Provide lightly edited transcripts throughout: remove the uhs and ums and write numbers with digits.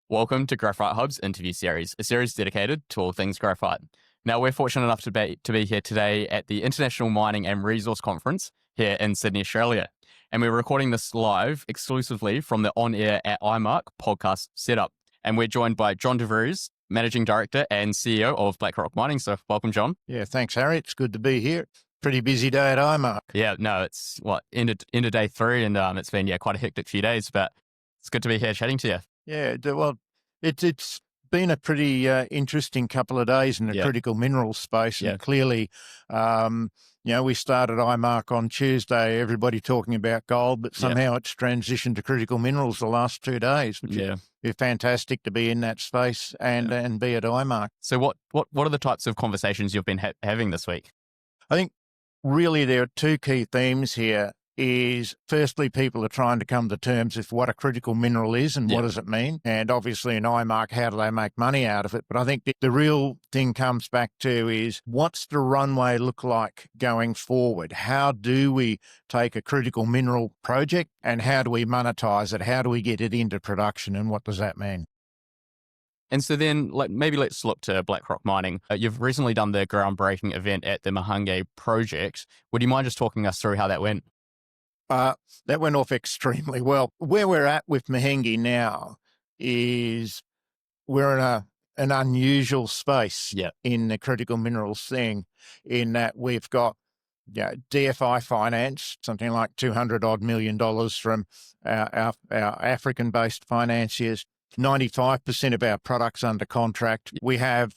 Welcome to Graphite Hub's interview series, a series dedicated to all things graphite. Now, we're fortunate enough to be here today at the International Mining and Resource Conference here in Sydney, Australia. And we're recording this live exclusively from the On Air at IMARC podcast setup. And we're joined by John De Vries, Managing Director and CEO of BlackRock Mining. So welcome, John. Yeah, thanks, Harry. It's good to be here. Pretty busy day at IMARC. Yeah, no, it's end of day 3, and it's been quite a hectic few days, but it's good to be here chatting to you. Yeah, well, it's been a pretty interesting couple of days in the critical minerals space. And clearly, we started IMARC on Tuesday, everybody talking about gold, but somehow it's transitioned to critical minerals the last 2 days, which is fantastic to be in that space and be at IMARC. So what are the types of conversations you've been having this week? I think really there are two key themes here. Is firstly, people are trying to come to terms with what a critical mineral is and what does it mean. And obviously in IMARC, how do they make money out of it? But I think the real thing comes back to is what's the runway look like going forward? How do we take a critical mineral project and how do we monetize it? How do we get it into production and what does that mean? And so then maybe let's look to BlackRock Mining. You've recently done the groundbreaking event at the Mahenge Project. Would you mind just talking us through how that went? That went off extremely well. Where we're at with Mahenge now is we're in an unusual space in the critical minerals thing, in that we've got DFI finance, something like $200 million from our African-based financiers, 95% of our products under contract. We have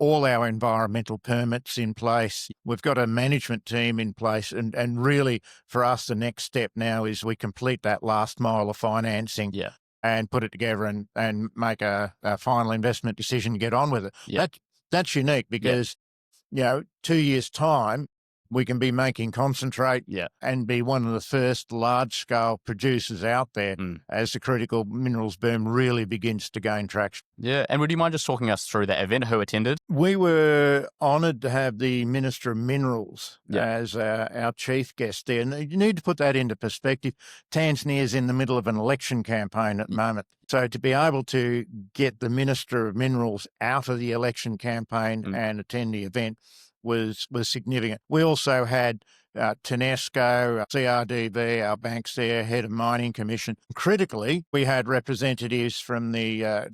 all our environmental permits in place. We've got a management team in place. And really, for us, the next step now is we complete that last mile of financing and put it together and make a final investment decision to get on with it. That's unique because, 2 years' time, we can be making concentrate and be one of the first large-scale producers out there as the critical minerals boom really begins to gain traction. Yeah, and would you mind just talking us through that event, who attended? We were honoured to have the Minister of Minerals as our chief guest there. And you need to put that into perspective. Tanzania is in the middle of an election campaign at the moment. So to be able to get the Minister of Minerals out of the election campaign and attend the event was significant. We also had TANESCO, CRDB, our banks there, head of mining commission. Critically, we had representatives from the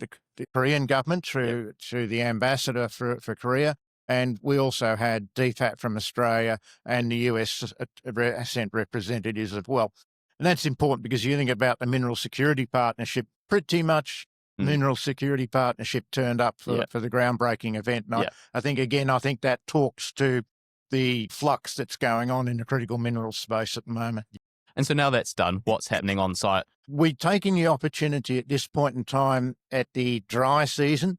Korean government through the ambassador for Korea, and we also had DFAT from Australia and the US sent representatives as well. And that's important because you think about the Mineral Security Partnership, pretty much Mineral Security Partnership turned up for the groundbreaking event. And I think that talks to the flux that's going on in the critical minerals space at the moment. And so now that's done, what's happening on site? We're taking the opportunity at this point in time at the dry season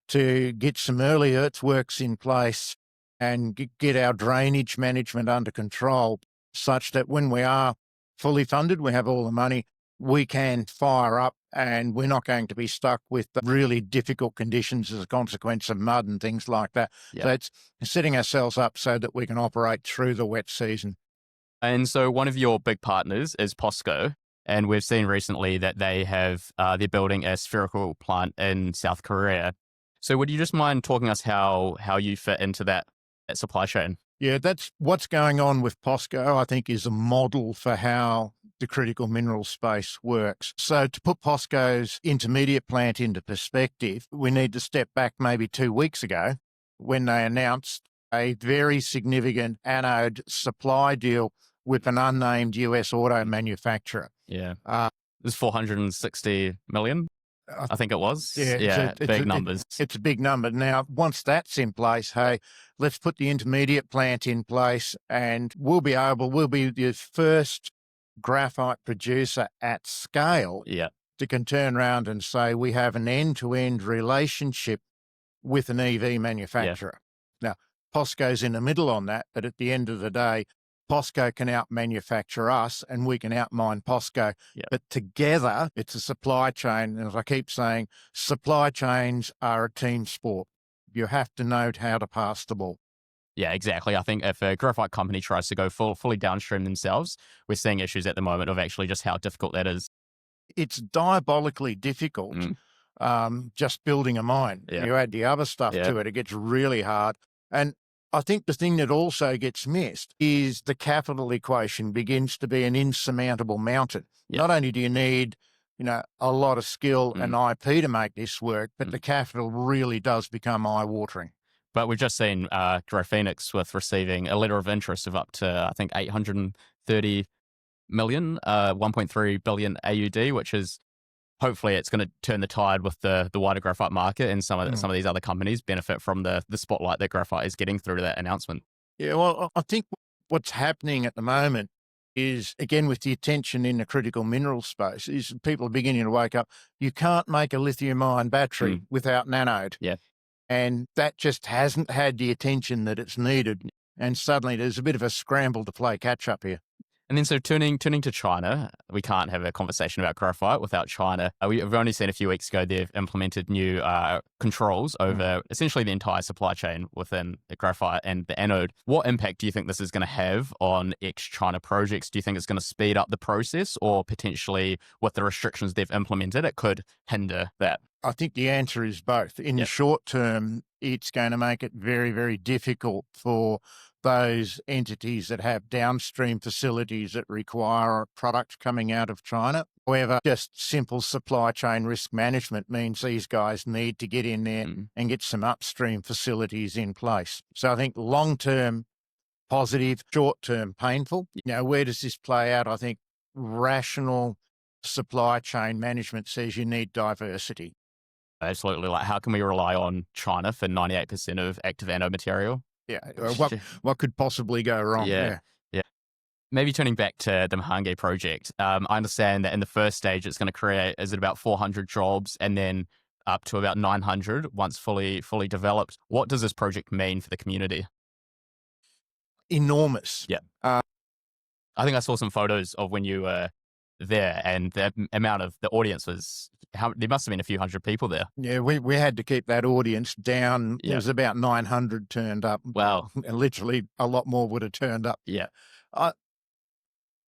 to get some early earthworks in place and get our drainage management under control such that when we are fully funded, we have all the money, we can fire up and we're not going to be stuck with really difficult conditions as a consequence of mud and things like that. So it's setting ourselves up so that we can operate through the wet season. And so one of your big partners is POSCO, and we've seen recently that they're building a spherical plant in South Korea. So would you just mind talking us how you fit into that supply chain? Yeah, that's what's going on with POSCO, I think, is a model for how the critical mineral space works. So to put POSCO's intermediate plant into perspective, we need to step back maybe 2 weeks ago when they announced a very significant anode supply deal with an unnamed US auto manufacturer. Yeah. It was 460 million. I think it was. It's big numbers. It's a big number. Now, once that's in place, hey, let's put the intermediate plant in place and we'll be the first graphite producer at scale that can turn around and say we have an end-to-end relationship with an EV manufacturer. Now, POSCO's in the middle on that, but at the end of the day, POSCO can out-manufacture us and we can out-mine POSCO. But together, it's a supply chain. And as I keep saying, supply chains are a team sport. You have to know how to pass the ball. Yeah, exactly. I think if a graphite company tries to go fully downstream themselves, we're seeing issues at the moment of actually just how difficult that is. It's diabolically difficult just building a mine. Yeah. You add the other stuff to it, it gets really hard. And I think the thing that also gets missed is the capital equation begins to be an insurmountable mountain. Not only do you need, a lot of skill and IP to make this work, but the capital really does become eye-watering. But we've just seen Graphenix with receiving a letter of interest of up to, I think, 830 million, 1.3 billion AUD, which is hopefully it's going to turn the tide with the wider graphite market, and some of these other companies benefit from the spotlight that graphite is getting through that announcement. Yeah, well, I think what's happening at the moment is, again, with the attention in the critical mineral space, is people are beginning to wake up. You can't make a lithium-ion battery without an anode. Yeah. And that just hasn't had the attention that it's needed. And suddenly there's a bit of a scramble to play catch-up here. And then so turning to China, we can't have a conversation about graphite without China. We've only seen a few weeks ago they've implemented new controls over essentially the entire supply chain within the graphite and the anode. What impact do you think this is going to have on ex-China projects? Do you think it's going to speed up the process, or potentially with the restrictions they've implemented, it could hinder that? I think the answer is both. In the short term, it's going to make it very, very difficult for those entities that have downstream facilities that require product coming out of China. However, just simple supply chain risk management means these guys need to get in there and get some upstream facilities in place. So I think long-term positive, short-term painful. Where does this play out? I think rational supply chain management says you need diversity. Absolutely. Like, how can we rely on China for 98% of active anode material? Yeah. What could possibly go wrong? Yeah. Maybe turning back to the Mahenge project, I understand that in the first stage, it's going to create, is it about 400 jobs, and then up to about 900 once fully developed. What does this project mean for the community? Enormous. Yeah. I think I saw some photos of when you were there, and the amount of the audience was, there must have been a few hundred people there. Yeah, we had to keep that audience down. There was about 900 turned up. Wow. And literally a lot more would have turned up. Yeah.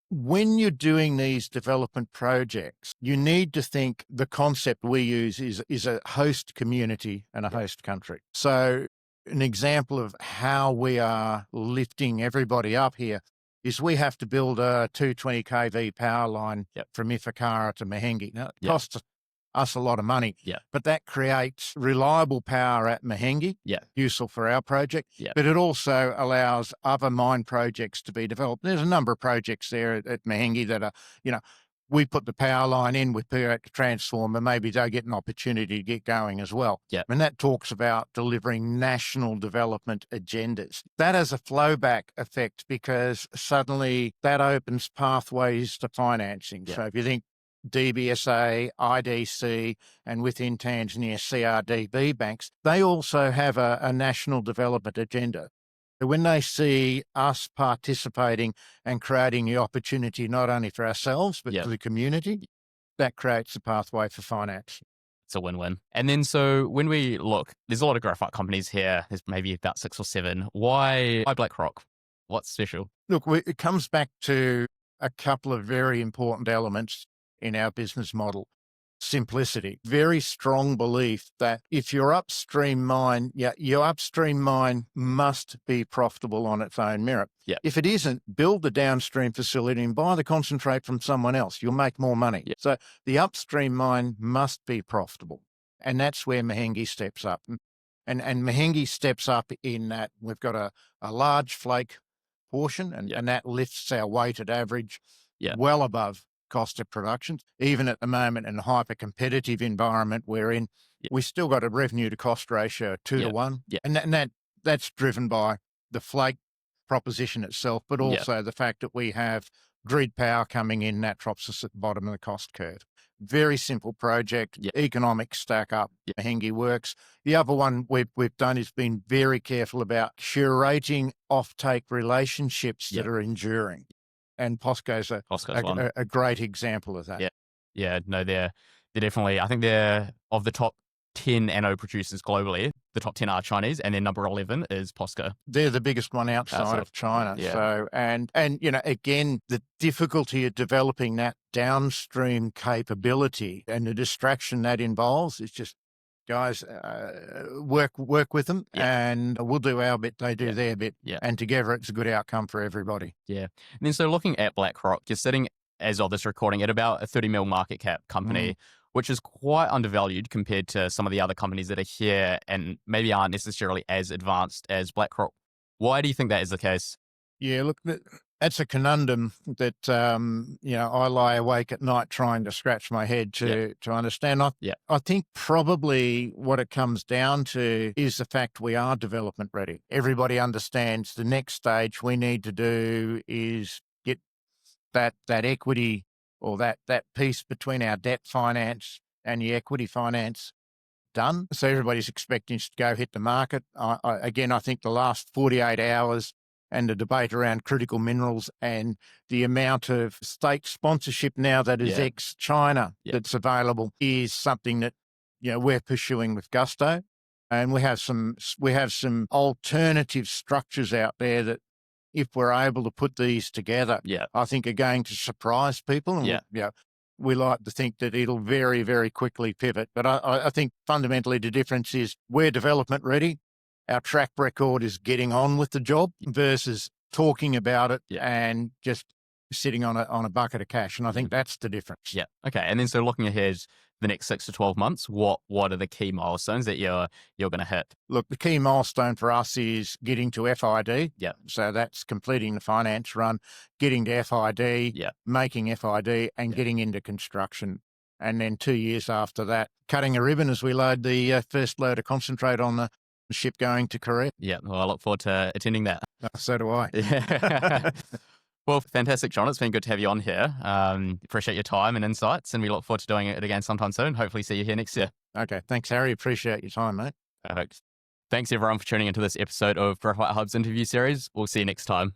When you're doing these development projects, you need to think the concept we use is a host community and a host country. So an example of how we are lifting everybody up here is we have to build a 220 kV power line from Ifakara to Mahenge. Now, it costs us a lot of money, but that creates reliable power at Mahenge, useful for our project, but it also allows other mine projects to be developed. There's a number of projects there at Mahenge that are, we put the power line in with the transformer, maybe they'll get an opportunity to get going as well. And that talks about delivering national development agendas. That has a flowback effect because suddenly that opens pathways to financing. So if you think DBSA, IDC, and within Tanzania, CRDB banks, they also have a national development agenda. When they see us participating and creating the opportunity not only for ourselves, but for the community, that creates a pathway for finance. It's a win-win. And then so when we look, there's a lot of graphite companies here. There's maybe about 6 or 7. Why BlackRock? What's special? Look, it comes back to a couple of very important elements in our business model. Simplicity, very strong belief that if your upstream mine, your upstream mine must be profitable on its own merit. If it isn't, build the downstream facility and buy the concentrate from someone else. You'll make more money. So the upstream mine must be profitable. And that's where Mahenge steps up. And Mahenge steps up in that we've got a large flake portion, and that lifts our weighted average well above cost of production. Even at the moment in a hyper-competitive environment we're in, we still got a revenue to cost ratio 2 to 1. And that's driven by the flake proposition itself, but also the fact that we have grid power coming in that drops us at the bottom of the cost curve. Very simple project, economic stack up, Mahenge works. The other one we've done is been very careful about curating offtake relationships that are enduring. And POSCO's a great example of that. No, they're definitely, I think they're of the top 10 anode producers globally. The top 10 are Chinese, and then number 11 is POSCO. They're the biggest one outside of China. Yeah. So, and again, the difficulty of developing that downstream capability and the distraction that involves is just, guys, work with them, and we'll do our bit, they do their bit, and together it's a good outcome for everybody. Yeah. And then so looking at BlackRock, you're sitting, as of this recording, at about a 30 mil market cap company, which is quite undervalued compared to some of the other companies that are here and maybe aren't necessarily as advanced as BlackRock. Why do you think that is the case? Yeah, look, that's a conundrum that, I lie awake at night trying to scratch my head to understand. I think probably what it comes down to is the fact we are development ready. Everybody understands the next stage we need to do is get that equity or that piece between our debt finance and the equity finance done. So everybody's expecting us to go hit the market. I think the last 48 hours and the debate around critical minerals and the amount of state sponsorship now that is ex-China that's available is something that, we're pursuing with gusto. And we have some alternative structures out there that, if we're able to put these together, I think are going to surprise people. And we like to think that it'll very, very quickly pivot. But I think fundamentally the difference is we're development ready. Our track record is getting on with the job versus talking about it and just sitting on a bucket of cash. And I think that's the difference. Yeah. Okay. And then so looking ahead the next 6 to 12 months, what are the key milestones that you're going to hit? Look, the key milestone for us is getting to FID. Yeah. So that's completing the finance run, getting to FID, making FID, and getting into construction. And then 2 years after that, cutting a ribbon as we load the first load of concentrate on the ship going to Korea. Yeah. Well, I look forward to attending that. So do I. Yeah. Well, fantastic, John. It's been good to have you on here. Appreciate your time and insights, and we look forward to doing it again sometime soon. Hopefully see you here next year. Okay. Thanks, Harry. Appreciate your time, mate. Perfect. Thanks, everyone, for tuning into this episode of Graphite Hub's interview series. We'll see you next time.